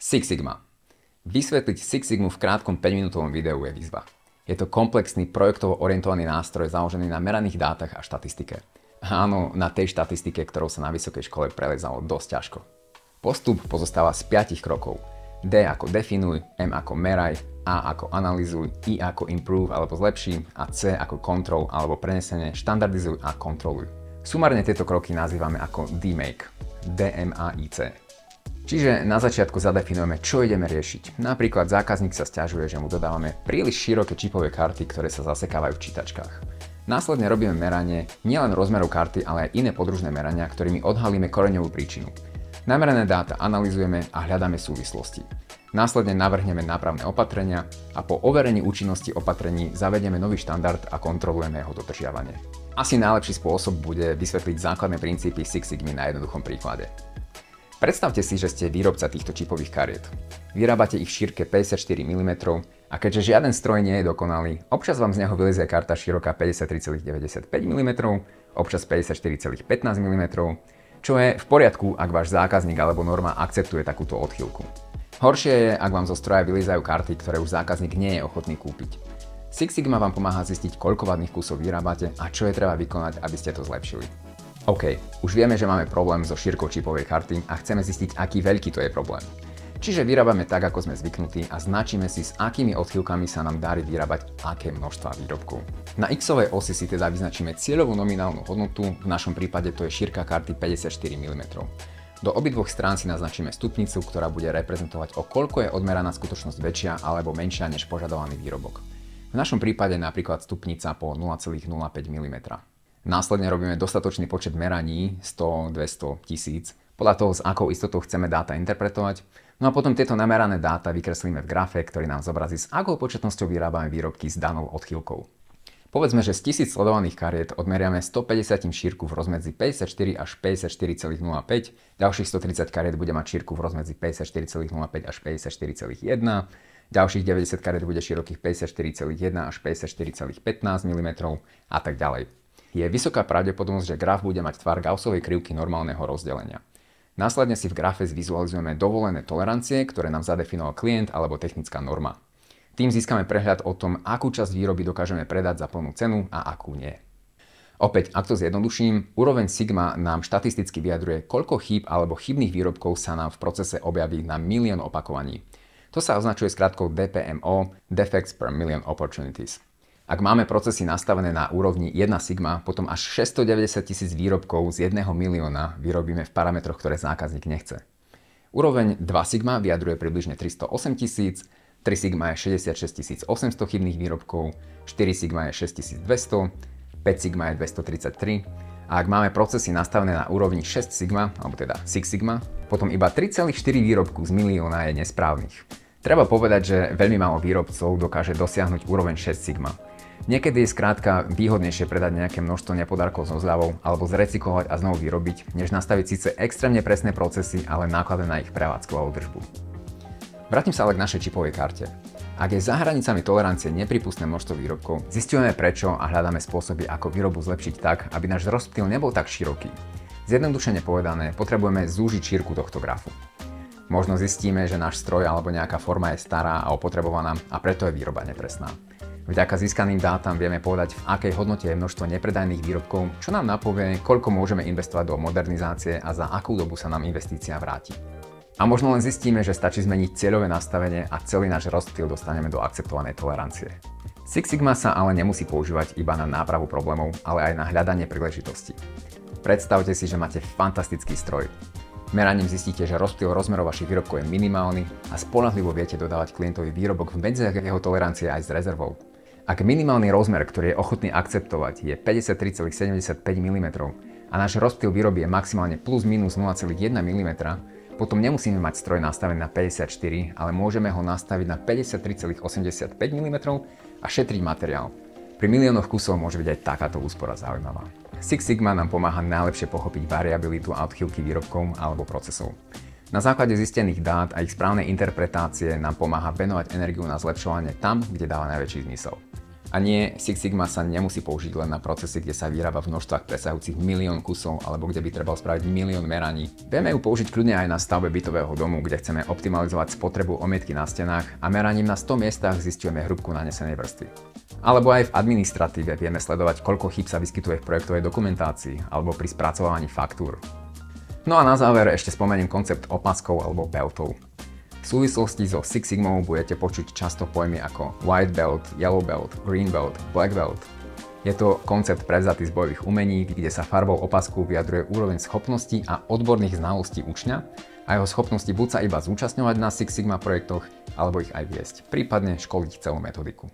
Six Sigma. Vysvetliť Six Sigmu v krátkom 5-minútovom videu je výzva. Je to komplexný projektovo orientovaný nástroj založený na meraných dátach a štatistike. Áno, na tej štatistike, ktorou sa na vysokej škole prelezalo dosť ťažko. Postup pozostáva z 5 krokov. D ako definuj, M ako meraj, A ako analyzuj, I ako improve alebo zlepší a C ako control alebo prenesenie štandardizuj a kontroluj. Sumárne tieto kroky nazývame ako DMAIC. DMAIC. Čiže na začiatku zadefinujeme, čo ideme riešiť. Napríklad zákazník sa sťažuje, že mu dodávame príliš široké čipové karty, ktoré sa zasekávajú v čítačkách. Následne robíme meranie nielen rozmerov karty, ale aj iné podružné merania, ktorými odhalíme koreňovú príčinu. Namerané dáta analyzujeme a hľadáme súvislosti. Následne navrhneme nápravné opatrenia a po overení účinnosti opatrení zavedieme nový štandard a kontrolujeme jeho dodržiavanie. Asi najlepší spôsob bude vysvetliť základné princípy Six Sigmy na jednoduchom príklade. Predstavte si, že ste výrobca týchto čipových kariet. Vyrábate ich v šírke 54 mm a keďže žiaden stroj nie je dokonalý, občas vám z neho vylezie karta široká 53,95 mm, občas 54,15 mm, čo je v poriadku, ak váš zákazník alebo norma akceptuje takúto odchýlku. Horšie je, ak vám zo stroja vylizajú karty, ktoré už zákazník nie je ochotný kúpiť. Six Sigma vám pomáha zistiť, koľko vadných kusov vyrábate a čo je treba vykonať, aby ste to zlepšili. OK, už vieme, že máme problém so šírkou čipovej karty a chceme zistiť, aký veľký to je problém. Čiže vyrábame tak, ako sme zvyknutí a značíme si, s akými odchýlkami sa nám darí vyrábať aké množstva výrobkov. Na x-ovej osi si teda vyznačíme cieľovú nominálnu hodnotu, v našom prípade to je šírka karty 54 mm. Do obidvoch strán si naznačíme stupnicu, ktorá bude reprezentovať, o koľko je odmeraná skutočnosť väčšia alebo menšia než požadovaný výrobok. V našom prípade napríklad stupnica po 0,05 mm. Následne robíme dostatočný počet meraní, 100, 200, 1000, podľa toho, s akou istotou chceme dáta interpretovať. No a potom tieto namerané dáta vykreslíme v grafe, ktorý nám zobrazí, s akou početnosťou vyrábame výrobky s danou odchýlkou. Povedzme, že z 1000 sledovaných kariet odmeriame 150 šírku v rozmedzi 54 až 54,05, ďalších 130 kariet bude mať šírku v rozmedzi 54,05 až 54,1, ďalších 90 kariet bude širokých 54,1 až 54,15 mm a tak ďalej. Je vysoká pravdepodobnosť, že graf bude mať tvar Gaussovej krivky normálneho rozdelenia. Následne si v grafe zvizualizujeme dovolené tolerancie, ktoré nám zadefinoval klient alebo technická norma. Tým získame prehľad o tom, akú časť výroby dokážeme predať za plnú cenu a akú nie. Opäť, ak to zjednoduším, úroveň Sigma nám štatisticky vyjadruje, koľko chýb alebo chybných výrobkov sa nám v procese objaví na milión opakovaní. To sa označuje skratkou DPMO, Defects per Million Opportunities. Ak máme procesy nastavené na úrovni 1 sigma, potom až 690 000 výrobkov z 1 milióna vyrobíme v parametroch, ktoré zákazník nechce. Úroveň 2 sigma vyjadruje približne 308 000, 3 sigma je 66 800 chybných výrobkov, 4 sigma je 6200, 5 sigma je 233 a ak máme procesy nastavené na úrovni 6 sigma, alebo teda Six Sigma, potom iba 3,4 výrobku z milióna je nesprávnych. Treba povedať, že veľmi málo výrobcov dokáže dosiahnuť úroveň 6 sigma. Niekedy je skrátka výhodnejšie predať nejaké množstvo nepodarkov so zľavou alebo zrecyklovať a znovu vyrobiť, než nastaviť síce extrémne presné procesy, ale náklady na ich prevádzku a údržbu. Vrátim sa ale k našej čipovej karte. Ak je za hranicami tolerancie nepripustné množstvo výrobkov, zisťujeme prečo a hľadáme spôsoby, ako výrobu zlepšiť tak, aby náš rozptyl nebol tak široký. Zjednodušene povedané, potrebujeme zúžiť šírku tohto grafu. Možno zistíme, že náš stroj alebo nejaká forma je stará a opotrebovaná a preto je výroba nepresná. Vďaka získaným dátam vieme povedať, v akej hodnote je množstvo nepredajných výrobkov, čo nám napovie, koľko môžeme investovať do modernizácie a za akú dobu sa nám investícia vráti. A možno len zistíme, že stačí zmeniť cieľové nastavenie a celý náš rozptyl dostaneme do akceptovanej tolerancie. Six Sigma sa ale nemusí používať iba na nápravu problémov, ale aj na hľadanie príležitostí. Predstavte si, že máte fantastický stroj. Meraním zistíte, že rozptyl rozmerov vašich výrobkov je minimálny a spoľahlivo viete dodávať klientovi výrobok v medziach jeho tolerancie aj s rezervou. Ak minimálny rozmer, ktorý je ochotný akceptovať, je 53,75 mm a náš rozptyl výroby je maximálne plus minus 0,1 mm, potom nemusíme mať stroj nastavený na 54, ale môžeme ho nastaviť na 53,85 mm a šetriť materiál. Pri miliónoch kusov môže byť aj takáto úspora zaujímavá. Six Sigma nám pomáha najlepšie pochopiť variabilitu a odchýlky výrobkov alebo procesov. Na základe zistených dát a ich správnej interpretácie nám pomáha venovať energiu na zlepšovanie tam, kde dáva najväčší zmysel. A nie, Six Sigma sa nemusí použiť len na procesy, kde sa vyrába v množstvách presahujúcich 1 000 000 kusov alebo kde by trebalo spraviť 1 000 000 meraní. Vieme ju použiť kľudne aj na stavbe bytového domu, kde chceme optimalizovať spotrebu omietky na stenách a meraním na 100 miestach zisťujeme hrúbku nanesenej vrstvy. Alebo aj v administratíve vieme sledovať, koľko chýb sa vyskytuje v projektovej dokumentácii alebo pri spracovávaní faktúr. No a na záver ešte spomeniem koncept opaskov alebo beltov. V súvislosti so Six Sigmou budete počuť často pojmy ako white belt, yellow belt, green belt, black belt. Je to koncept prevzatý z bojových umení, kde sa farbou opasku vyjadruje úroveň schopností a odborných znalostí učňa a jeho schopnosti buď sa iba zúčastňovať na Six Sigma projektoch, alebo ich aj viesť, prípadne školiť celú metodiku.